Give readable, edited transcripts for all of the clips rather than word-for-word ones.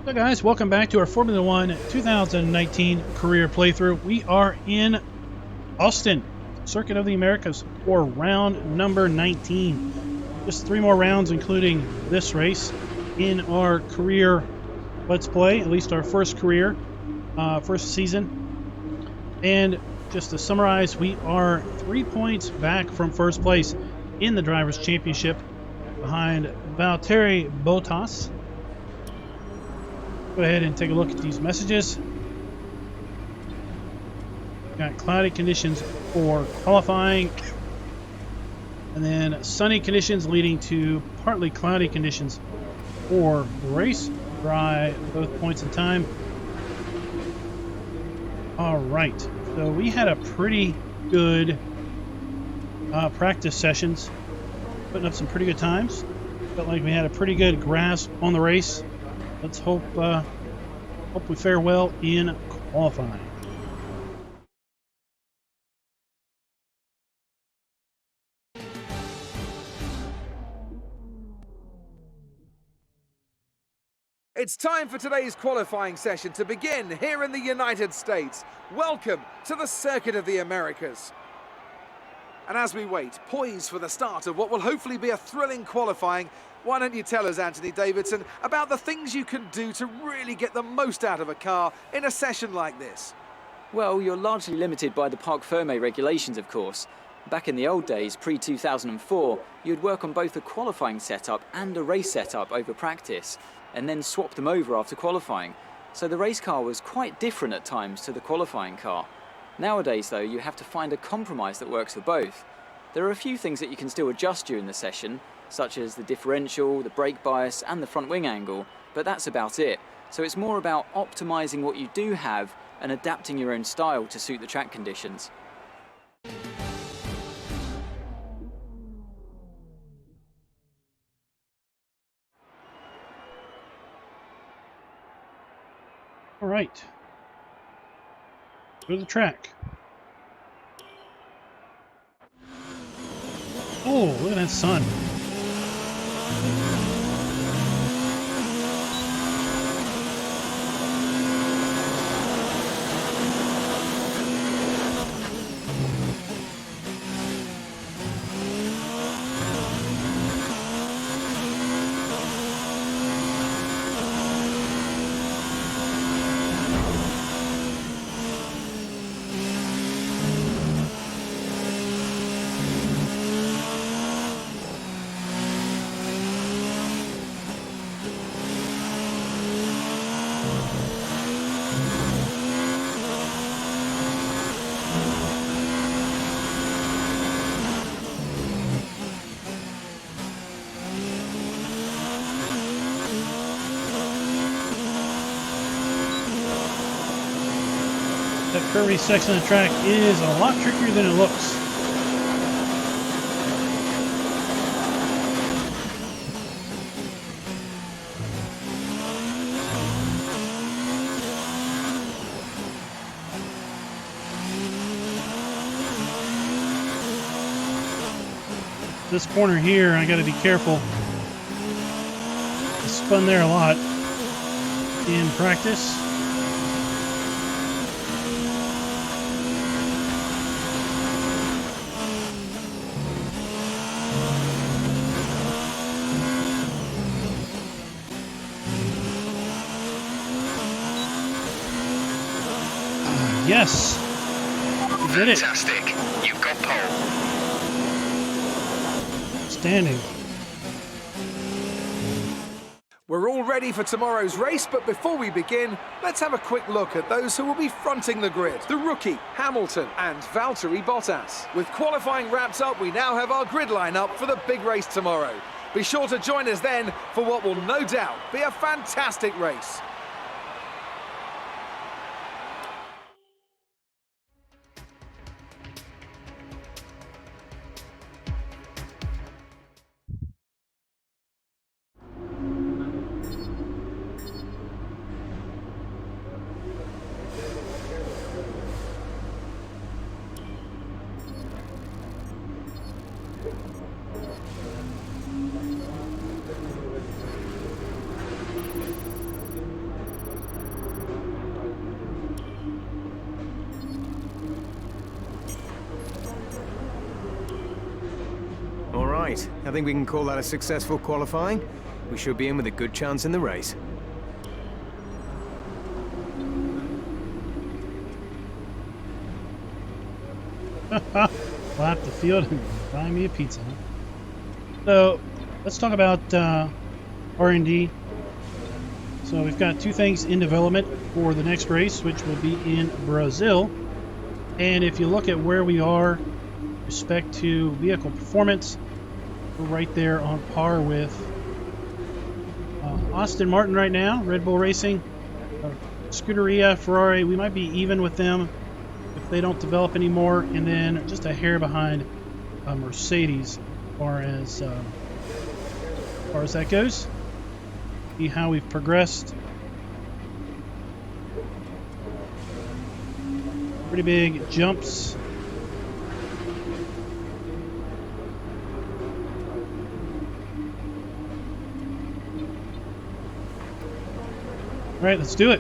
So guys, welcome back to our Formula One 2019 career playthrough. We are in Austin, Circuit of the Americas, for round number 19. Just 3 more rounds, including this race, in our career Let's Play, at least our first career, first season. And just to summarize, we are 3 points back from first place in the Drivers' Championship, behind Valtteri Bottas. Go ahead and take a look at these messages. Got cloudy conditions for qualifying, and then sunny conditions leading to partly cloudy conditions for the race. Dry both points in time. All right, so we had a pretty good practice sessions, putting up some pretty good times. Felt like we had a pretty good grasp on the race. Let's hope we fare well in qualifying. It's time for today's qualifying session to begin here in the United States. Welcome to the Circuit of the Americas. And as we wait, poised for the start of what will hopefully be a thrilling qualifying, why don't you tell us, Anthony Davidson, about the things you can do to really get the most out of a car in a session like this? Well, you're largely limited by the Parc Fermé regulations, of course. Back in the old days, pre-2004, you'd work on both a qualifying setup and a race setup over practice, and then swap them over after qualifying. So the race car was quite different at times to the qualifying car. Nowadays, though, you have to find a compromise that works for both. There are a few things that you can still adjust during the session, such as the differential, the brake bias, and the front wing angle, but that's about it. So it's more about optimizing what you do have and adapting your own style to suit the track conditions. All right, go to the track. Oh, look at that sun. That curvy section of the track is a lot trickier than it looks. This corner here, I got to be careful. I spun there a lot in practice. Yes, you did it. Fantastic. You've got pole. Standing. We're all ready for tomorrow's race, but before we begin, let's have a quick look at those who will be fronting the grid. The rookie, Hamilton, and Valtteri Bottas. With qualifying wrapped up, we now have our grid lineup for the big race tomorrow. Be sure to join us then for what will no doubt be a fantastic race. Right, I think we can call that a successful qualifying. We should be in with a good chance in the race. Lap the field and buy me a pizza. So let's talk about R&D. So we've got two things in development for the next race, which will be in Brazil. And if you look at where we are with respect to vehicle performance, we're right there on par with Aston Martin right now, Red Bull Racing, Scuderia, Ferrari. We might be even with them if they don't develop anymore, and then just a hair behind Mercedes as far as that goes. See how we've progressed. Pretty big jumps. All right, let's do it.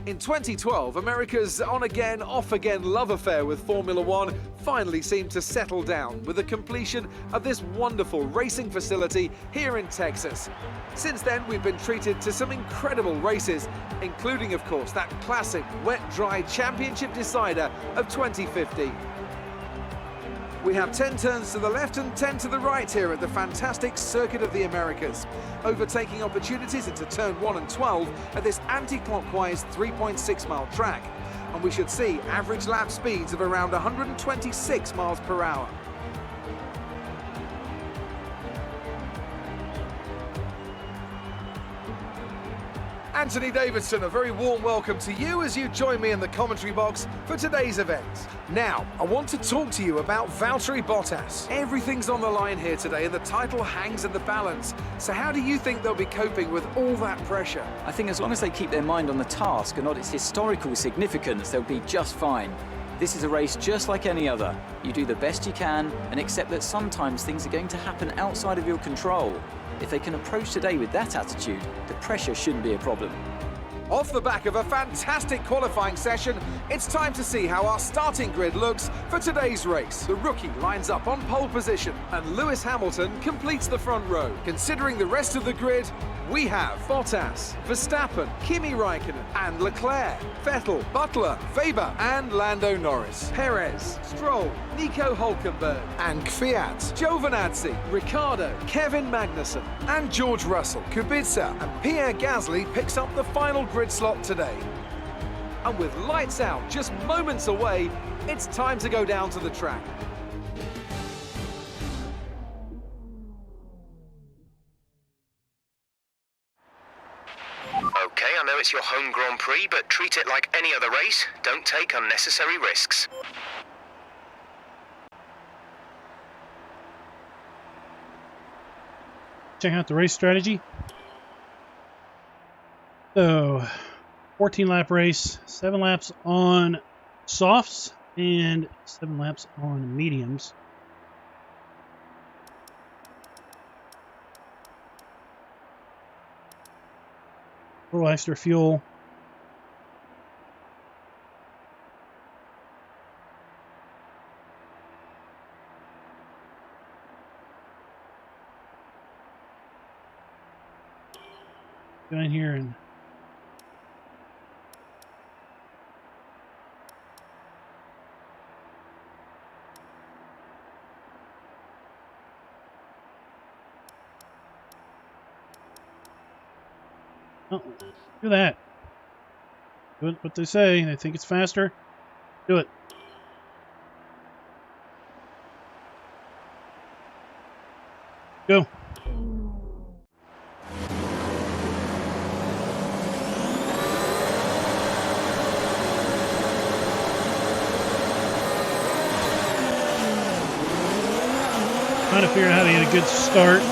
In 2012, America's on-again, off-again love affair with Formula One finally seemed to settle down with the completion of this wonderful racing facility here in Texas. Since then, we've been treated to some incredible races, including, of course, that classic wet-dry championship decider of 2015. We have 10 turns to the left and 10 to the right here at the fantastic Circuit of the Americas, overtaking opportunities into turn 1 and 12 at this anti-clockwise 3.6-mile track, and we should see average lap speeds of around 126 miles per hour. Anthony Davidson, a very warm welcome to you as you join me in the commentary box for today's event. Now, I want to talk to you about Valtteri Bottas. Everything's on the line here today and the title hangs in the balance. So how do you think they'll be coping with all that pressure? I think as long as they keep their mind on the task and not its historical significance, they'll be just fine. This is a race just like any other. You do the best you can and accept that sometimes things are going to happen outside of your control. If they can approach today with that attitude, the pressure shouldn't be a problem. Off the back of a fantastic qualifying session, it's time to see how our starting grid looks for today's race. The rookie lines up on pole position and Lewis Hamilton completes the front row. Considering the rest of the grid, we have Bottas, Verstappen, Kimi Raikkonen and Leclerc, Vettel, Butler, Weber and Lando Norris, Perez, Stroll, Nico Hülkenberg and Kvyat, Giovinazzi, Ricciardo, Kevin Magnussen and George Russell. Kubica and Pierre Gasly picks up the final grid slot today. And with lights out just moments away, it's time to go down to the track. Okay, I know it's your home Grand Prix, but treat it like any other race. Don't take unnecessary risks. Check out the race strategy. So, 14-lap race, 7 laps on softs and 7 laps on mediums. A little extra fuel. Go in here and oh, do that. Do what they say. They think it's faster. Do it. Go. Trying to figure out how to get a good start.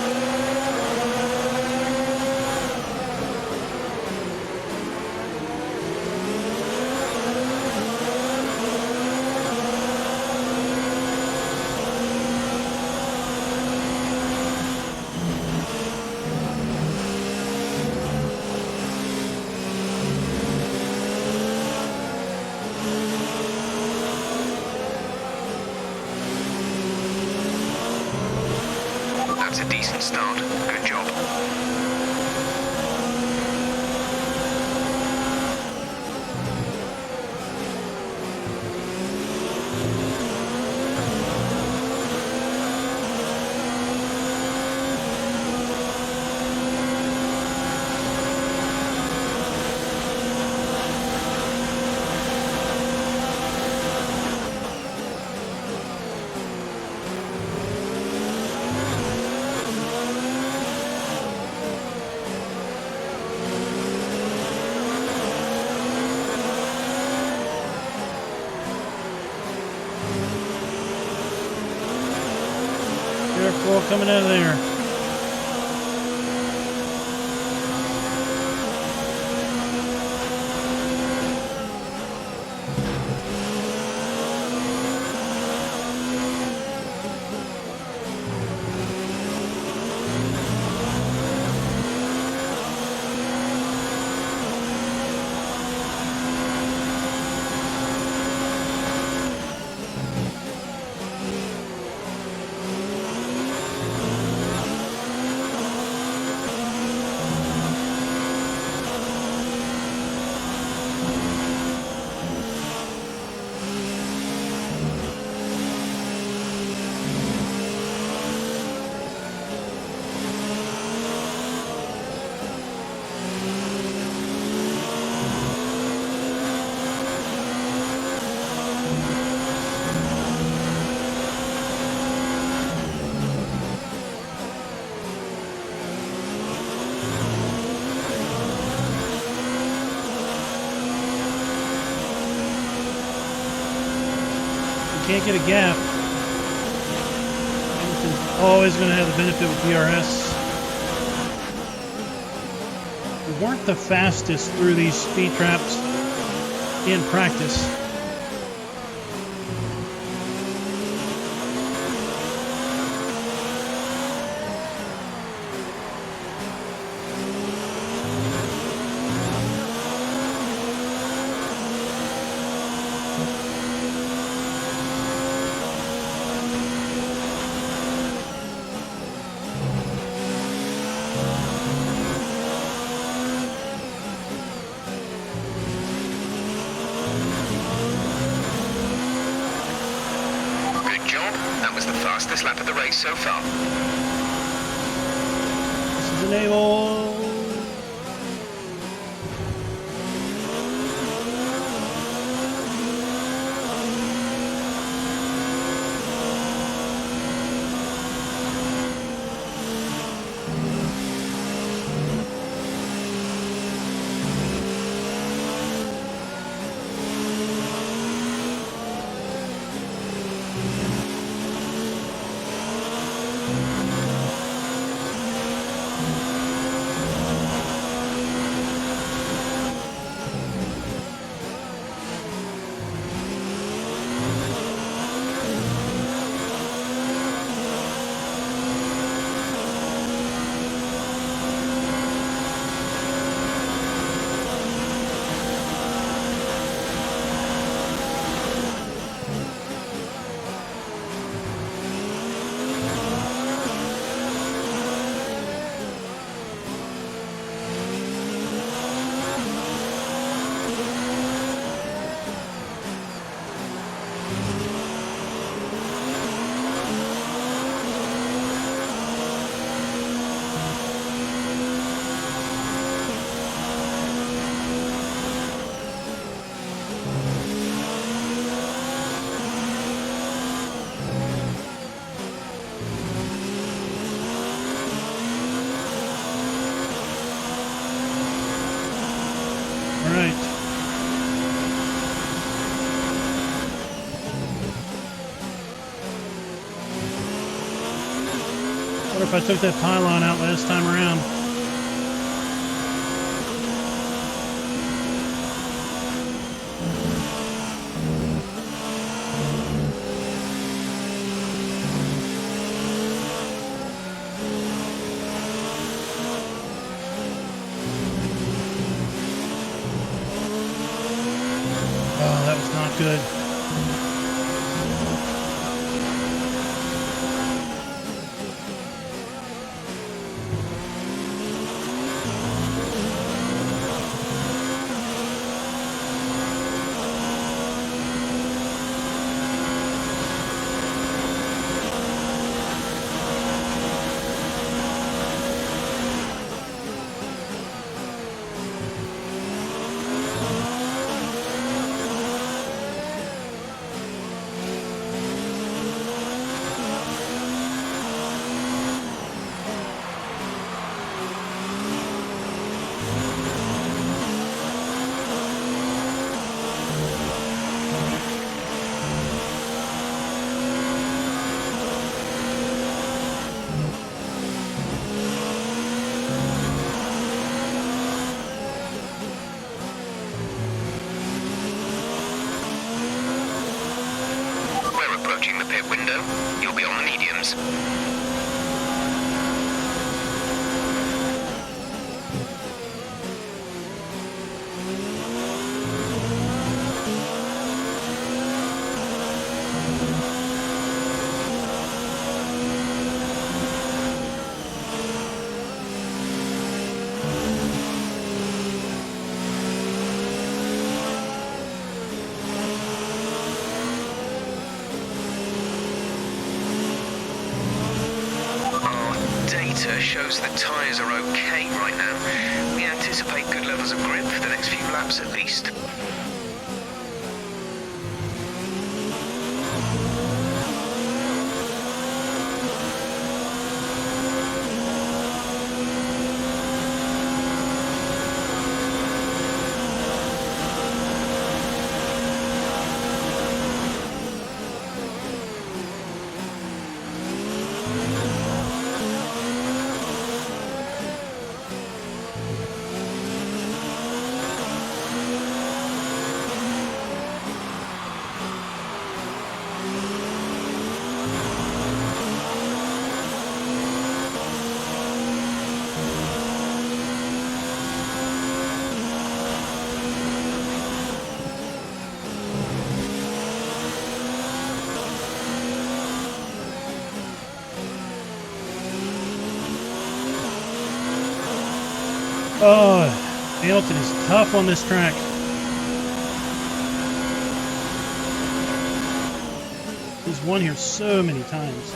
That's a decent start. Good job. Careful coming out of there. Can't get a gap. Hamilton's always going to have the benefit with DRS. We weren't the fastest through these speed traps in practice. Fastest lap of the race so far. This is enable. What if I took that pylon out last time around? Oh, that was not good. pit window, you'll be on the mediums. Data shows the tyres are okay right now. We anticipate good levels of grip for the next few laps at least. Oh, Hamilton is tough on this track. He's won here so many times.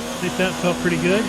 I think that felt pretty good.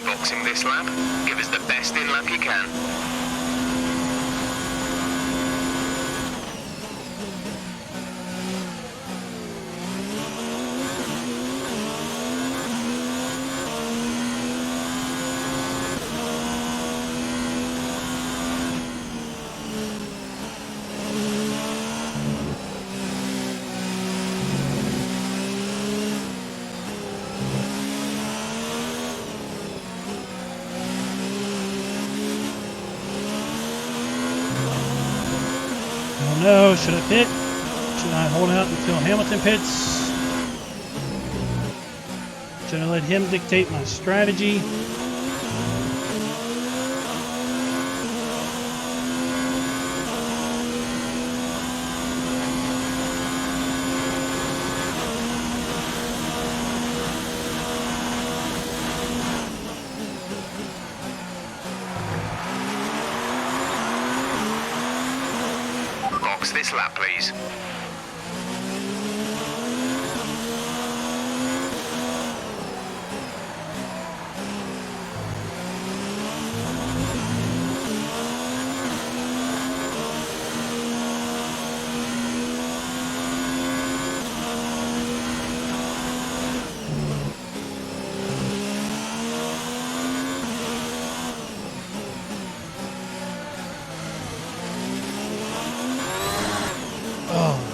Boxing this lap, give us the best in lap you can. No, should I pit? Should I hold out until Hamilton pits? Should I let him dictate my strategy? This lap, please.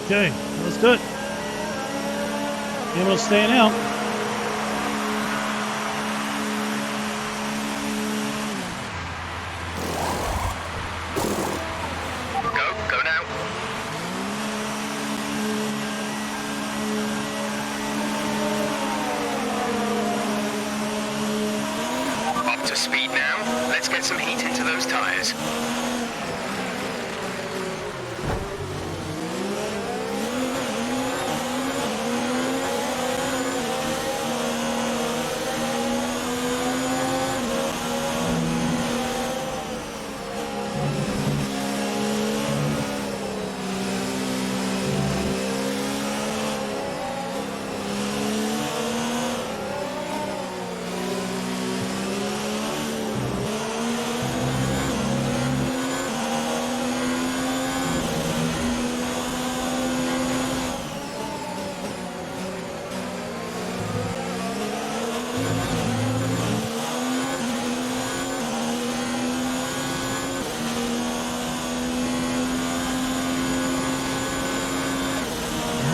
Okay, let's do it. Hamilton's staying out. To speed now, let's get some heat into those tyres.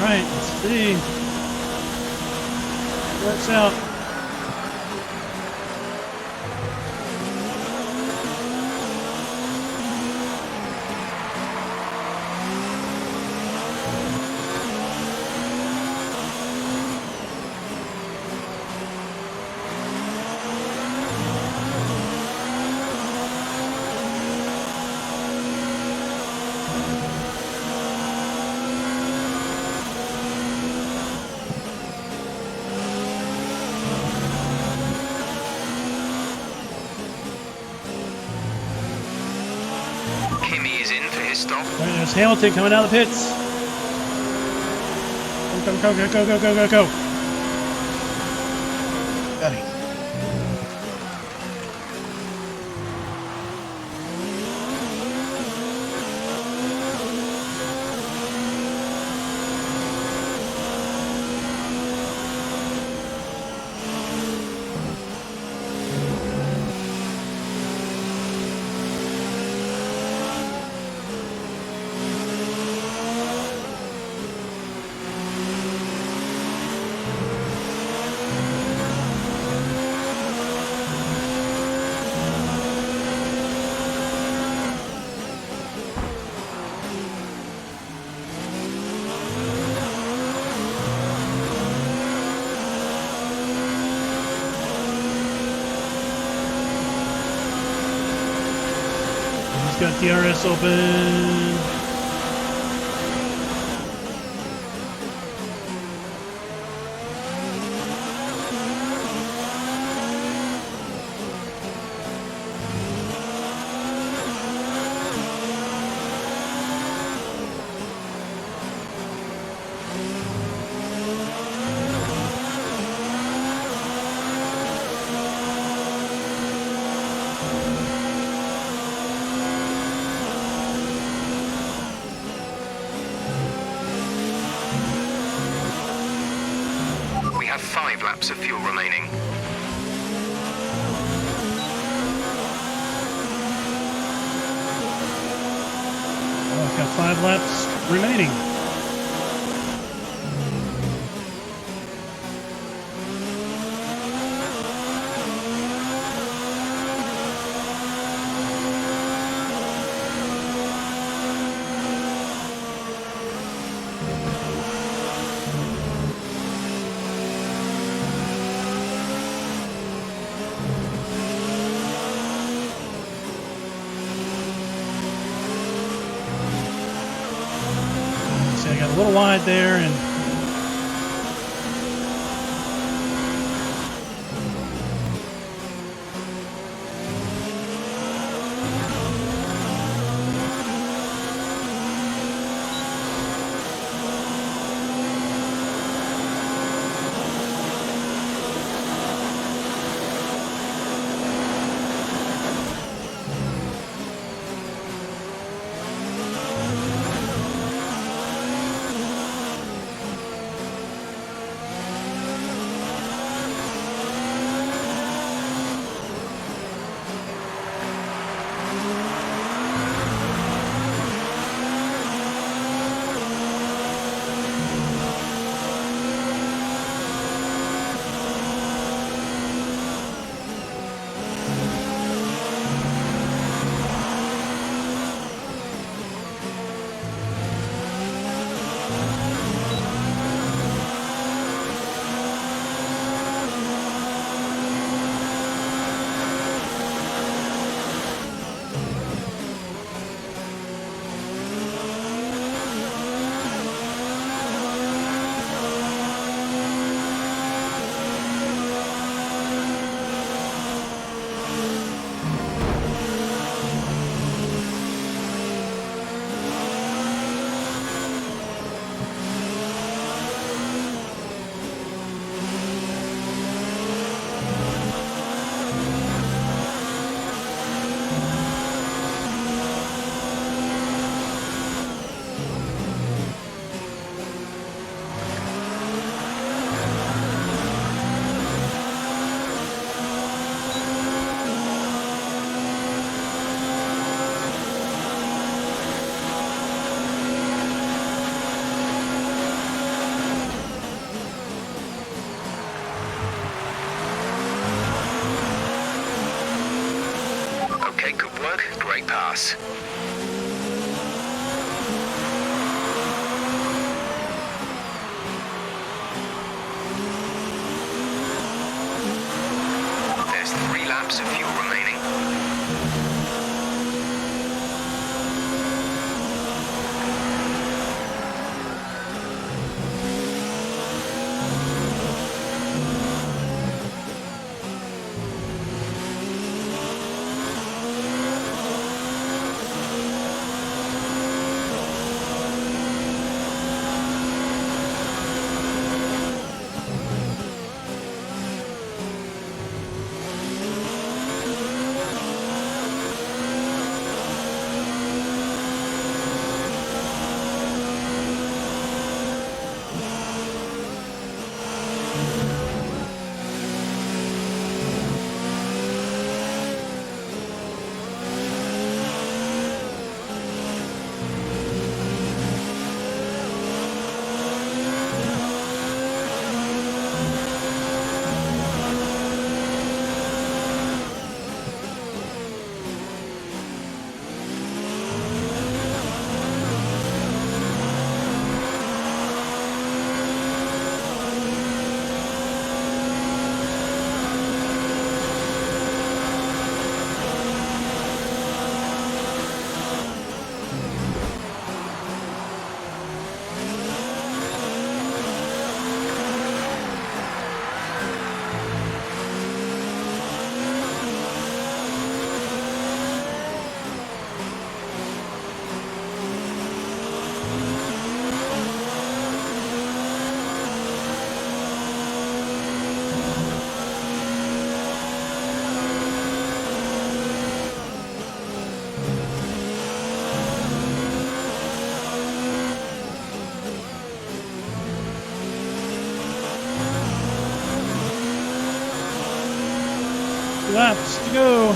Alright, let's see. Works out. Kimmy is in for his stop. All right, there's Hamilton coming out of the pits. Go. Got it. Got DRS open. We have 5 laps of fuel remaining. Oh, I've got 5 laps remaining. I got a little wide there, and work, great pass. There's 3 laps of fuel remaining. Laps to go.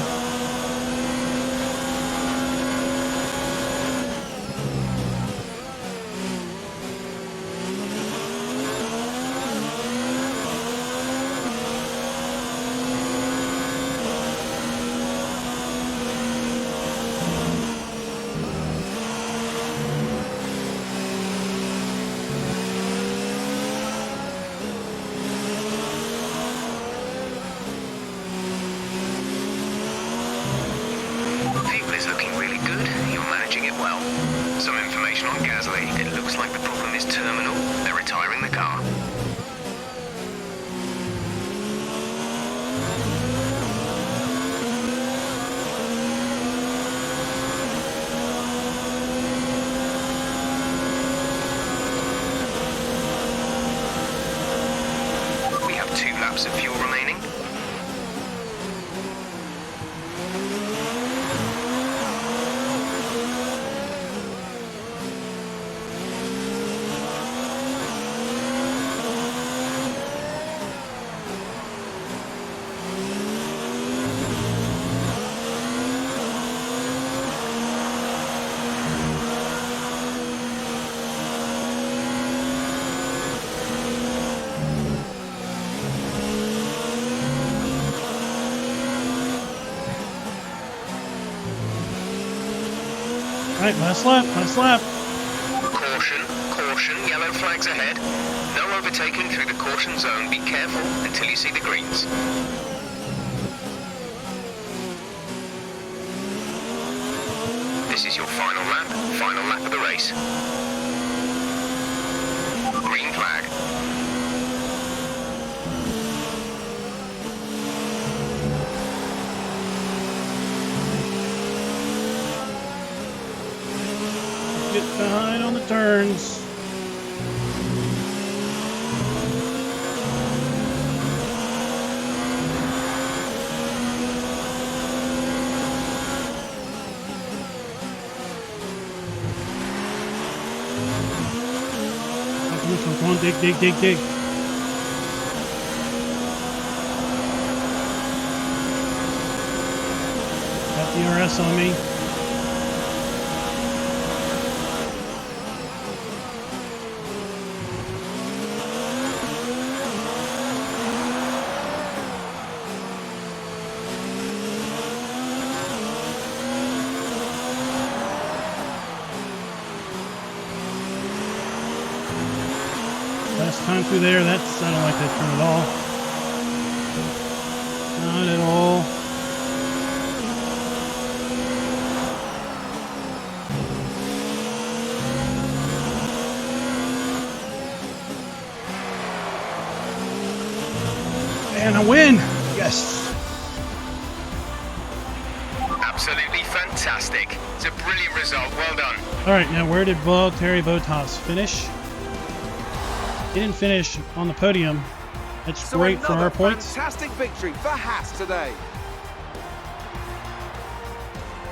Fuel is looking really good. You're managing it well. Some information on Gasly. It looks like the problem is terminal. They're retiring the car. We have 2 laps of fuel remaining. All right, last lap, last lap. Caution, caution, yellow flags ahead. No overtaking through the caution zone. Be careful until you see the greens. This is your final lap of the race. Green flag. Get behind on the turns. Come on, dig, dig, dig, dig. Got DRS on me. time through there. I don't like that turn at all. Not at all. And a win! Yes! Absolutely fantastic. It's a brilliant result. Well done. Alright, now where did Valtteri Bottas finish? He didn't finish on the podium. That's So great for another our points. fantastic victory for Haas today.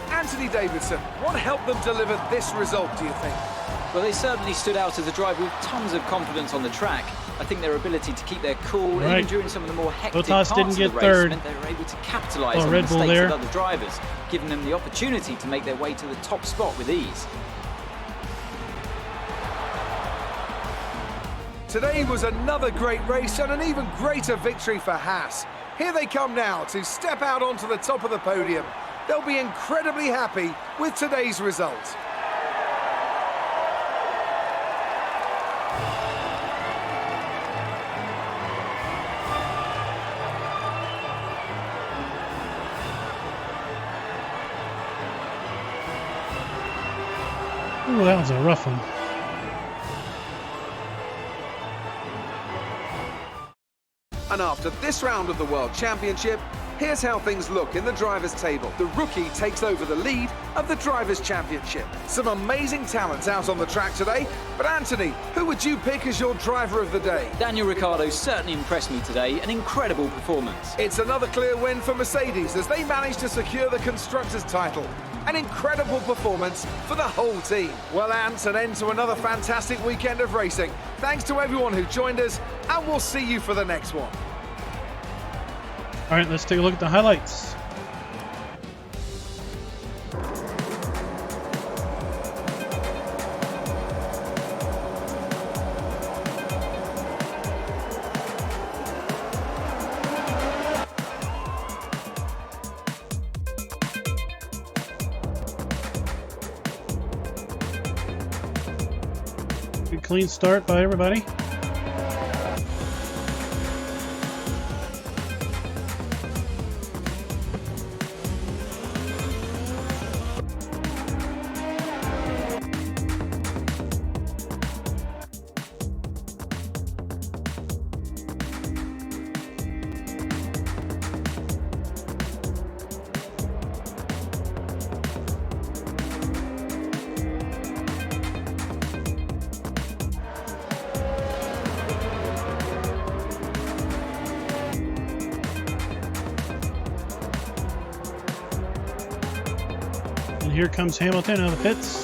Anthony Davidson, what helped them deliver this result, do you think? Well, they certainly stood out as a driver with tons of confidence on the track. I think their ability to keep their cool, Right. even during some of the more hectic Bottas parts of didn't the get race, third. meant they were able to capitalise on Red the Bull mistakes there. of other drivers, giving them the opportunity to make their way to the top spot with ease. Today was another great race and an even greater victory for Haas. Here they come now to step out onto the top of the podium. They'll be incredibly happy with today's result. Ooh, that was a rough one. And after this round of the World Championship, here's how things look in the Drivers' Table. The rookie takes over the lead of the Drivers' Championship. Some amazing talents out on the track today, but Anthony, who would you pick as your driver of the day? Daniel Ricciardo certainly impressed me today, an incredible performance. It's another clear win for Mercedes as they managed to secure the Constructors' title. An incredible performance for the whole team. Well, Ant, an end to another fantastic weekend of racing. Thanks to everyone who joined us, and we'll see you for the next one. All right, let's take a look at the highlights. Good clean start by everybody. And here comes Hamilton out of the pits.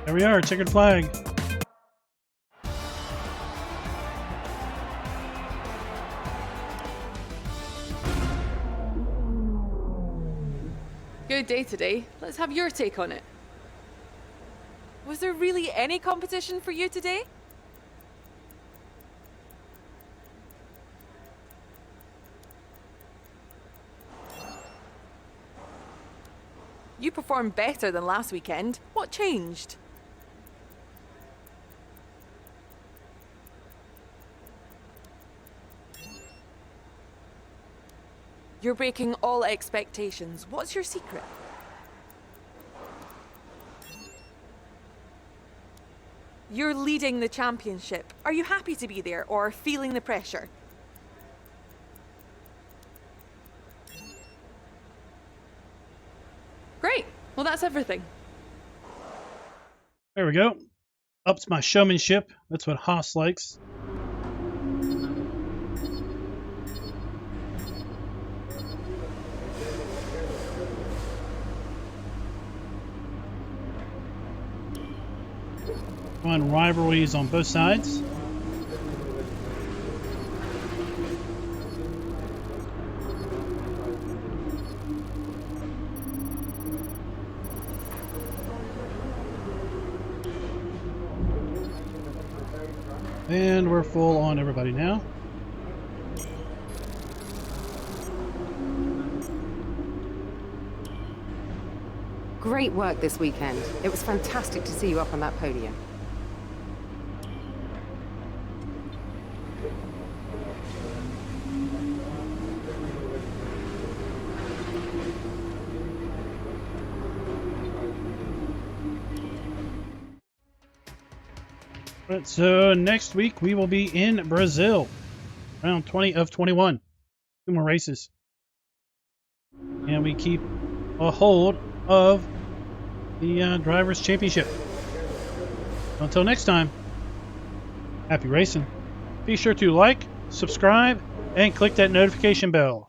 There we are, checkered flag. Good day today. Let's have your take on it. Was there really any competition for you today? You performed better than last weekend. What changed? You're breaking all expectations. What's your secret? You're leading the championship. Are you happy to be there or feeling the pressure? Great. Well, that's everything. There we go. Ups my showmanship. That's what Haas likes. Fun rivalries on both sides. And we're full on everybody now. Great work this weekend. It was fantastic to see you up on that podium. Right, so next week we will be in Brazil. Round 20 of 21. 2 more races. And we keep a hold of the Drivers' Championship. Until next time, happy racing. Be sure to like, subscribe, and click that notification bell.